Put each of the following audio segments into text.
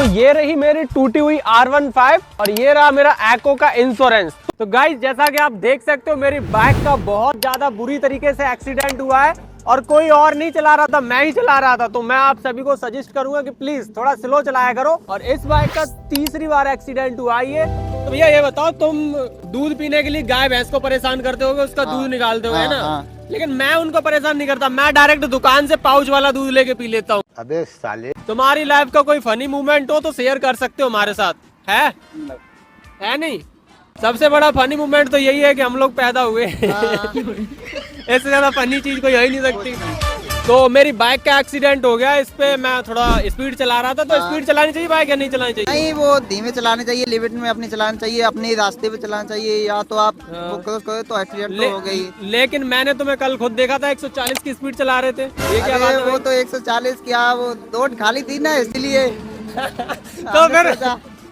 ये रही मेरी टूटी हुई R15 और ये रहा मेरा एको का इंश्योरेंस। तो गाइस जैसा कि आप देख सकते हो मेरी बाइक का बहुत ज्यादा बुरी तरीके से एक्सीडेंट हुआ है और कोई और नहीं चला रहा था, मैं ही चला रहा था। तो मैं आप सभी को सजेस्ट करूंगा कि प्लीज थोड़ा स्लो चलाया करो। और इस बाइक का तीसरी बार एक्सीडेंट हुआ ये। तो भैया ये बताओ, तुम दूध पीने के लिए गाय भैंस को परेशान करते होगे, उसका दूध निकालते होगे ना, लेकिन मैं उनको परेशान नहीं करता, मैं डायरेक्ट दुकान से पाउच वाला दूध लेके पी लेता हूँ। अबे साले, तुम्हारी लाइफ का कोई फनी मूवमेंट हो तो शेयर कर सकते हो हमारे साथ, है नहीं? सबसे बड़ा फनी मूवमेंट तो यही है कि हम लोग पैदा हुए। इससे ज्यादा फनी चीज कोई हो ही नहीं सकती। तो मेरी बाइक का एक्सीडेंट हो गया, इस पे मैं थोड़ा स्पीड चला रहा था। तो स्पीड चलानी चाहिए बाइक या नहीं चलानी चाहिए? नहीं, वो धीमे चलानी चाहिए, लिमिट में अपनी चलानी चाहिए, अपने रास्ते पे चलाना चाहिए। या तो आप क्रॉस करो तो एक्सीडेंट तो हो गई। लेकिन मैंने तुम्हें कल खुद देखा था 140 की स्पीड चला रहे थे। ये क्या बात है? वो तो 140 क्या, वो रोड खाली थी ना इसलिए। तो फिर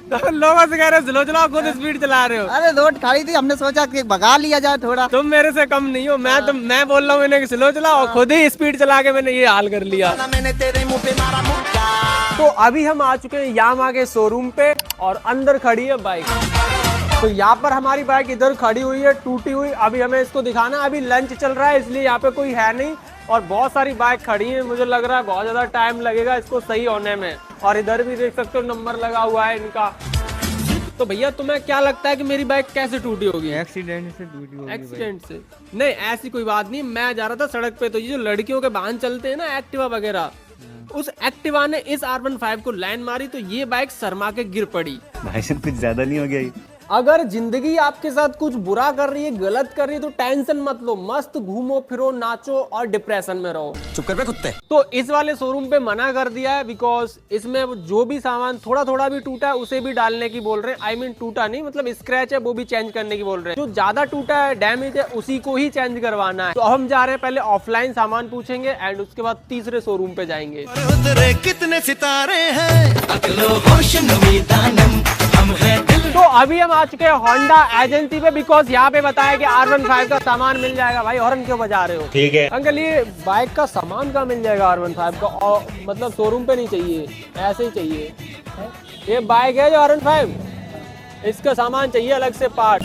तो लोगों से कह रहे स्लो चलाओ, खुद स्पीड चला रहे हो। अरे रोड खाली थी, हमने सोचा कि भगा लिया जाए थोड़ा। तुम मेरे से कम नहीं हो। मैं बोल रहा हूँ मैंने स्लो चलाओ, खुद ही स्पीड चला के मैंने ये हाल कर लिया। मैंने तेरे मुंह पे मारा मुक्का। तो अभी हम आ चुके हैं यामाहा के शोरूम पे और अंदर खड़ी है बाइक। तो यहाँ पर हमारी बाइक इधर खड़ी हुई है टूटी हुई। अभी हमें इसको दिखाना, अभी लंच चल रहा है इसलिए यहाँ पे कोई है नहीं और बहुत सारी बाइक खड़ी है। मुझे लग रहा है बहुत ज्यादा टाइम लगेगा इसको सही होने में। और इधर भी देख सकते हो नंबर लगा हुआ है इनका। तो भैया तुम्हें क्या लगता है कि मेरी बाइक कैसे टूटी होगी? एक्सीडेंट से टूटी होगी। एक्सीडेंट से? नहीं, ऐसी कोई बात नहीं। मैं जा रहा था सड़क पे, तो ये जो लड़कियों के वाहन चलते हैं ना, एक्टिवा वगैरह, उस एक्टिवा ने इस R15 को लाइन मारी तो ये बाइक शर्मा के गिर पड़ी। भाई साहब कुछ ज्यादा नहीं हो गया? अगर जिंदगी आपके साथ कुछ बुरा कर रही है, गलत कर रही है, तो टेंशन मत लो, मस्त घूमो फिरो, नाचो और डिप्रेशन में रहो। चुप कर बे कुत्ते। तो इस वाले शोरूम पे मना कर दिया है बिकॉज इसमें जो भी सामान थोड़ा थोड़ा भी टूटा है उसे भी डालने की बोल रहे हैं। आई मीन टूटा नहीं, मतलब स्क्रैच है वो भी चेंज करने की बोल रहे हैं। जो ज्यादा टूटा है, डैमेज है, उसी को ही चेंज करवाना है। तो हम जा रहे हैं, पहले ऑफलाइन सामान पूछेंगे एंड उसके बाद तीसरे शोरूम पे जाएंगे। कितने सितारे हैं, तो अभी हम आ चुके हैं होंडा एजेंसी पे बिकॉज यहाँ पे बताया कि R15 का सामान मिल जाएगा। भाई हॉर्न क्यों बजा रहे हो? ठीक है अंकल, ये बाइक का सामान कहाँ मिल जाएगा R15 का? और मतलब शोरूम पे नहीं चाहिए, ऐसे ही चाहिए। ये बाइक है जो R15, इसका सामान चाहिए अलग से पार्ट।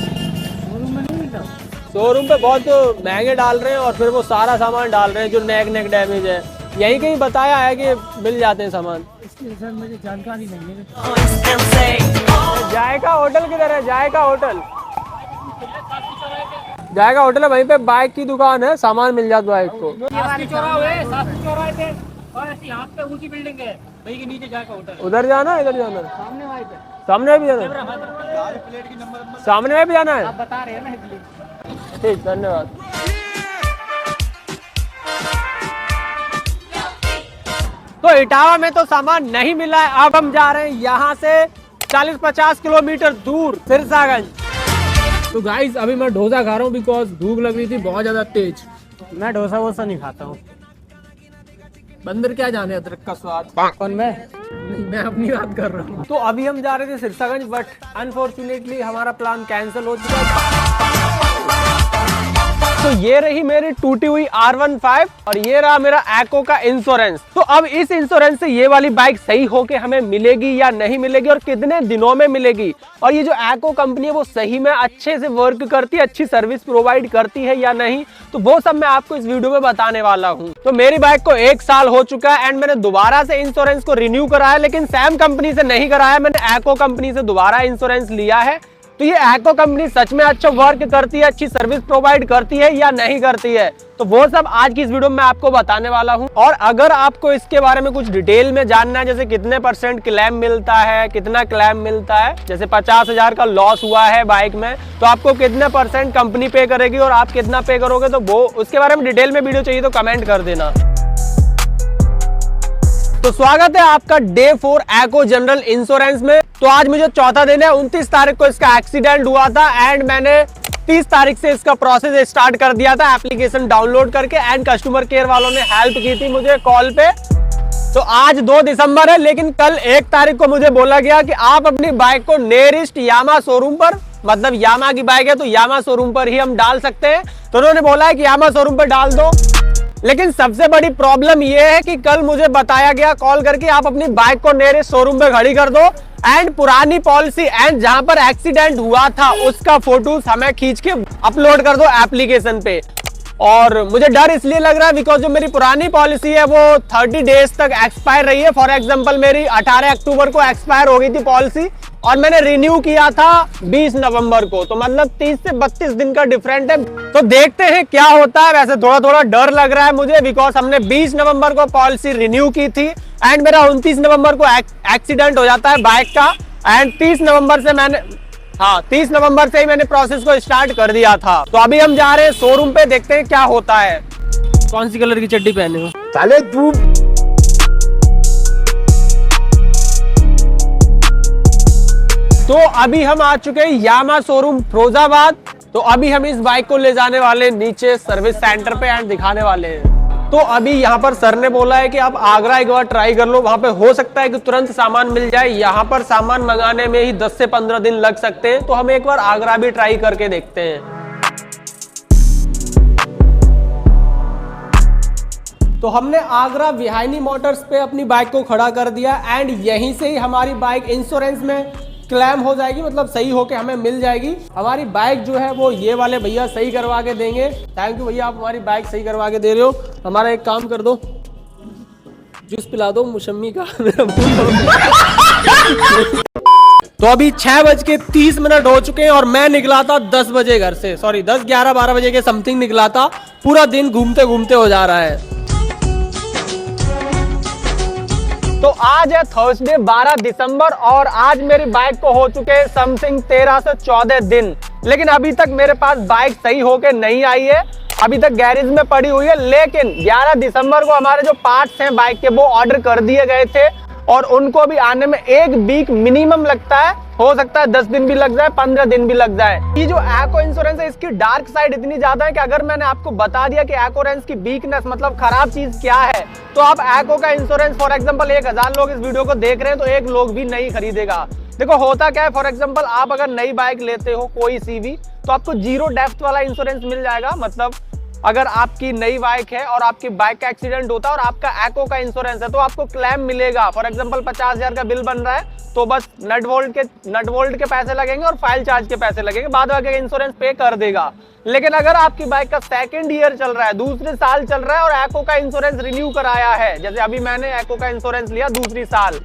शोरूम पे बहुत महंगे डाल रहे हैं और फिर वो सारा सामान डाल रहे हैं जो नेक डैमेज है। यही कहीं बताया है कि मिल जाते हैं सामान। सर मुझे जानकारी नहीं है। जायका होटल किधर है? जायका होटल है वहीं पे बाइक की दुकान है, सामान मिल जाता बाइक को। ऊंची बिल्डिंग है वही के नीचे जायका होटल। उधर जाना है, इधर जाना है, सामने भी जाना है, सामने में भी जाना है। आप बता रहे हैं ना इसलिए। ठीक, धन्यवाद। तो इटावा में तो सामान नहीं मिला है। अब हम जा रहे हैं यहाँ से 40-50 किलोमीटर दूर सिरसागंज। तो गाइस अभी मैं डोसा खा रहा हूँ बिकॉज भूख लग रही थी बहुत ज्यादा तेज। मैं डोसा वोसा नहीं खाता हूँ। बंदर क्या जाने अदरक का स्वाद। कौन मैं? नहीं, मैं अपनी बात कर रहा हूँ। तो अभी हम जा रहे थे सिरसागंज बट अनफॉर्चुनेटली हमारा प्लान कैंसिल हो चुका है। तो ये रही मेरी टूटी हुई R15 और ये रहा मेरा एको का इंश्योरेंस। तो अब इस इंश्योरेंस से ये वाली बाइक सही होके हमें मिलेगी या नहीं मिलेगी और कितने दिनों में मिलेगी, और ये जो एको कंपनी है वो सही में अच्छे से वर्क करती है, अच्छी सर्विस प्रोवाइड करती है या नहीं, तो वो सब मैं आपको इस वीडियो में बताने वाला हूँ। तो मेरी बाइक को 1 साल हो चुका है एंड मैंने दोबारा से इंश्योरेंस को रिन्यू कराया, लेकिन सैम कंपनी से नहीं कराया, मैंने एको कंपनी से दोबारा इंश्योरेंस लिया है। तो ये एको कंपनी सच में अच्छा वर्क करती है, अच्छी सर्विस प्रोवाइड करती है या नहीं करती है, तो वो सब आज की इस वीडियो में मैं आपको बताने वाला हूं। और अगर आपको इसके बारे में कुछ डिटेल में जानना है, जैसे कितने % क्लेम मिलता है, कितना क्लेम मिलता है, जैसे 50,000 का लॉस हुआ है बाइक में तो आपको कितने % कंपनी पे करेगी और आप कितना पे करोगे, तो वो उसके बारे में डिटेल में वीडियो चाहिए तो कमेंट कर देना। तो स्वागत है आपका डे 4 एको जनरल इंश्योरेंस में। तो आज मुझे चौथा दिन है, 29 तारीख को इसका एक्सीडेंट हुआ था एंड मैंने 30 तारीख से इसका प्रोसेस स्टार्ट कर दिया था एप्लीकेशन डाउनलोड करके एंड कस्टमर केयर वालों ने हेल्प की थी मुझे कॉल पे। तो आज 2 दिसंबर है, लेकिन कल 1 तारीख को मुझे बोला गया कि आप अपनी बाइक को नियरेस्ट यामाहा शोरूम पर, मतलब यामाहा की बाइक है तो यामाहा शोरूम पर ही हम डाल सकते हैं। तो उन्होंने बोला है कि यामाहा शोरूम पर डाल दो। लेकिन सबसे बड़ी प्रॉब्लम यह है कि कल मुझे बताया गया कॉल करके आप अपनी बाइक को मेरे शोरूम पे खड़ी कर दो एंड पुरानी पॉलिसी एंड जहां पर एक्सीडेंट हुआ था उसका फोटोज हमें खींच के अपलोड कर दो एप्लीकेशन पे। और मुझे डर इसलिए लग रहा है बिकॉज जो मेरी पुरानी पॉलिसी है वो 30 डेज तक एक्सपायर रही है। फॉर एग्जांपल मेरी 18 अक्टूबर को एक्सपायर हो गई थी पॉलिसी और मैंने रिन्यू किया था 20 नवंबर को, तो मतलब 30 से 32 दिन का डिफरेंट है। तो देखते हैं क्या होता है। वैसे थोड़ा थोड़ा डर लग रहा है मुझे बिकॉज हमने 20 नवंबर को पॉलिसी रिन्यू की थी एंड मेरा 29 नवंबर को एक्सीडेंट हो जाता है बाइक का एंड 30 नवंबर से ही मैंने प्रोसेस को स्टार्ट कर दिया था। तो अभी हम जा रहे हैं शोरूम पे, देखते हैं क्या होता है। कौन सी कलर की चड्डी पहने हो साले तू? तो अभी हम आ चुके हैं यामा शोरूम फिरोजाबाद। तो अभी हम इस बाइक को ले जाने वाले नीचे सर्विस सेंटर पे एंड दिखाने वाले हैं। तो अभी यहाँ पर सर ने बोला है कि आप आगरा एक बार ट्राई कर लो, वहां पे हो सकता है कि तुरंत सामान मिल जाए। यहाँ पर सामान मंगाने में ही 10 से 15 दिन लग सकते हैं, तो हम एक बार आगरा भी ट्राई करके देखते हैं। तो हमने आगरा विहायनी मोटर्स पे अपनी बाइक को खड़ा कर दिया एंड यहीं से ही हमारी बाइक इंश्योरेंस में क्लेम हो जाएगी, मतलब सही होके हमें मिल जाएगी। हमारी बाइक जो है वो ये वाले भैया सही करवा के देंगे। थैंक यू भैया, आप हमारी बाइक सही करवा के दे रहे हो। हमारा एक काम कर दो, जूस पिला दो मौसमी का। तो अभी 6:30 हो चुके हैं और मैं निकला था 10 बजे घर से, सॉरी 10, 11, 12 बजे के समथिंग निकला था। पूरा दिन घूमते घूमते हो जा रहा है। तो आज है थर्सडे 12 दिसंबर और आज मेरी बाइक को हो चुके हैं समथिंग 13 से 14 दिन, लेकिन अभी तक मेरे पास बाइक सही होके नहीं आई है, अभी तक गैरेज में पड़ी हुई है। लेकिन 11 दिसंबर को हमारे जो पार्ट्स हैं बाइक के वो ऑर्डर कर दिए गए थे और उनको भी आने में 1 वीक मिनिमम लगता है, हो सकता है 10 दिन भी लग जाए, 15 दिन भी लग जाए। ये जो एको इंश्योरेंस है इसकी डार्क साइड इतनी ज्यादा है कि अगर मैंने आपको बता दिया कि एको इंश्योरेंस की वीकनेस मतलब खराब चीज क्या है, तो आप एको का इंश्योरेंस फॉर एग्जांपल 1000 लोग इस वीडियो को देख रहे हैं तो 1 लोग भी नहीं खरीदेगा। देखो होता क्या है, फॉर एग्जांपल आप अगर नई बाइक लेते हो कोई सी भी, तो आपको 0 डेप्थ वाला इंश्योरेंस मिल जाएगा। मतलब अगर आपकी नई बाइक है और आपकी बाइक का एक्सीडेंट होता है और आपका एको का इंश्योरेंस है तो आपको क्लेम मिलेगा। फॉर एग्जांपल 50,000 का बिल बन रहा है तो बस नट वोल्ट के पैसे लगेंगे और फाइल चार्ज के पैसे लगेंगे, बाद बाकी का इंश्योरेंस पे कर देगा। लेकिन अगर आपकी बाइक का 2nd ईयर चल रहा है, दूसरे साल चल रहा है और एको का इंश्योरेंस रिन्यू कराया है, जैसे अभी मैंने एको का इंश्योरेंस लिया दूसरी साल,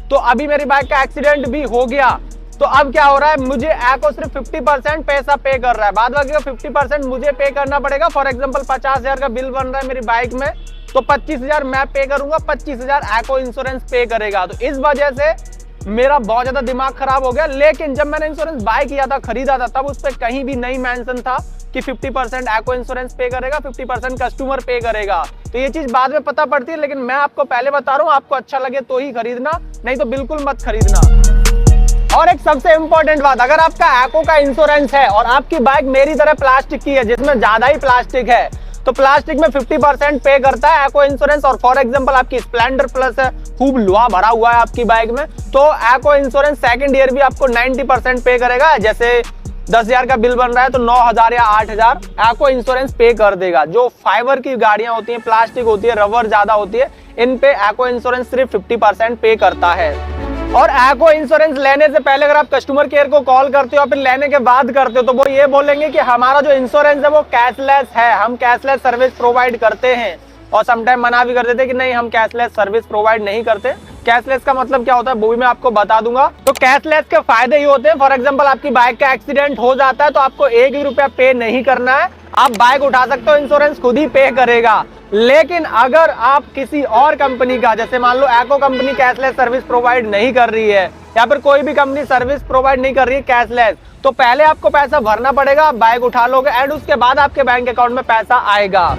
तो अभी मेरी बाइक का एक्सीडेंट भी हो गया, तो अब क्या हो रहा है, मुझे एको सिर्फ 50% पैसा पे कर रहा है, बाद बाकी का 50% मुझे पे करना पड़ेगा। फॉर एग्जांपल 50,000 का बिल बन रहा है मेरी बाइक में, तो 25,000 मैं पे करूंगा, 25,000 एको इंश्योरेंस पे करेगा। तो इस वजह से मेरा बहुत ज्यादा दिमाग खराब हो गया। लेकिन जब मैंने इंश्योरेंस बाय किया था, खरीदा था, तब उस पर कहीं भी नहीं मेंशन था कि 50% एको इंश्योरेंस पे करेगा, 50% कस्टमर पे करेगा। तो ये चीज बाद में पता पड़ती है, लेकिन मैं आपको पहले बता रहा हूँ, आपको अच्छा लगे तो ही खरीदना, नहीं तो बिल्कुल मत खरीदना। और एक सबसे इंपॉर्टेंट बात, अगर आपका एको का इंश्योरेंस है और आपकी बाइक मेरी तरह प्लास्टिक की है जिसमें ज्यादा ही प्लास्टिक है, तो प्लास्टिक में 50% पे करता है एको इंश्योरेंस। और फॉर एग्जांपल आपकी स्प्लेंडर प्लस है, खूब लोहा भरा हुआ है आपकी बाइक में, तो एको इंश्योरेंस 2nd ईयर भी आपको 90% पे करेगा। जैसे 10,000 का बिल बन रहा है तो 9,000 या 8,000 एको इंश्योरेंस पे कर देगा। जो फाइबर की गाड़ियां होती हैं, प्लास्टिक होती है, रबर ज्यादा होती है, इन पे एको इंश्योरेंस सिर्फ 50% पे करता है। और एको इंश्योरेंस लेने से पहले अगर आप कस्टमर केयर को कॉल करते हो फिर लेने के बाद करते हो, तो वो ये बोलेंगे कि हमारा जो इंश्योरेंस है वो कैशलेस है, हम कैशलेस सर्विस प्रोवाइड करते हैं। और समटाइम मना भी कर देते कि नहीं, हम कैशलेस सर्विस प्रोवाइड नहीं करते। कैशलेस का मतलब क्या होता है वो भी मैं आपको बता दूंगा। तो कैशलेस के फायदे ही होते हैं, फॉर एग्जांपल आपकी बाइक का एक्सीडेंट हो जाता है तो आपको 1 भी रुपया पे नहीं करना है, आप बाइक उठा सकते हो, इंश्योरेंस खुद ही पे करेगा। लेकिन अगर आप किसी और कंपनी का, जैसे मान लो एको कंपनी कैशलेस सर्विस प्रोवाइड नहीं कर रही है या फिर कोई भी कंपनी सर्विस प्रोवाइड नहीं कर रही है कैशलेस, तो पहले आपको पैसा भरना पड़ेगा, आप बाइक उठा लोगे एंड उसके बाद आपके बैंक अकाउंट में पैसा आएगा।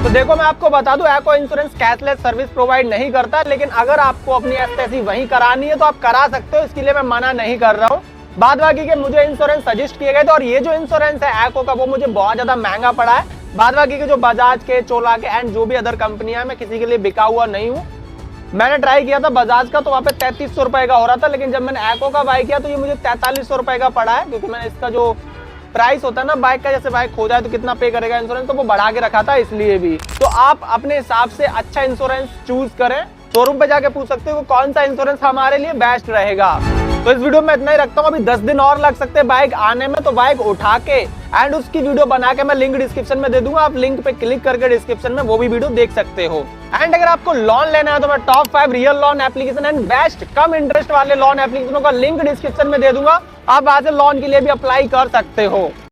तो देखो मैं आपको बता दूं, एको इंश्योरेंस कैशलेस सर्विस प्रोवाइड नहीं करता, लेकिन अगर आपको अपनी एसएससी वहीं करानी है तो आप करा सकते हो, इसके लिए मैं मना नहीं कर रहा हूँ। बाद बाकी के मुझे इंश्योरेंस सजेस्ट किए गए थे और ये जो इंश्योरेंस है एको का वो मुझे बहुत ज्यादा महंगा पड़ा है। बाद बाकी के जो बजाज के, चोला के एंड जो भी अदर कंपनियां, मैं किसी के लिए बिका हुआ नहीं हूँ। मैंने ट्राई किया था बजाज का तो वहाँ पे 3300 रुपए का हो रहा था, लेकिन जब मैंने एको का बाय किया तो ये मुझे 4300 रुपए का पड़ा है, क्योंकि मैंने इसका जो प्राइस होता है ना बाइक का, जैसे बाइक खो जाए तो कितना पे करेगा इंश्योरेंस, तो वो बढ़ा के रखा था इसलिए भी। तो आप अपने हिसाब से अच्छा इंश्योरेंस चूज करें, शोरूम पे जाके पूछ सकते हो कौन सा इंश्योरेंस हमारे लिए बेस्ट रहेगा। तो इस वीडियो में इतना ही रखता हूँ, अभी 10 दिन और लग सकते हैं बाइक आने में, तो बाइक उठा के एंड उसकी वीडियो बना के मैं लिंक डिस्क्रिप्शन में दे दूंगा, आप लिंक पे क्लिक करके डिस्क्रिप्शन में वो भी वीडियो देख सकते हो। एंड अगर आपको लोन लेना है तो मैं top 5 real loan application and best come interest वाले लोन एप्लीकेशनों का लिंक डिस्क्रिप्शन में दे दूंगा, आप वहां से लोन के लिए भी अप्लाई कर सकते हो।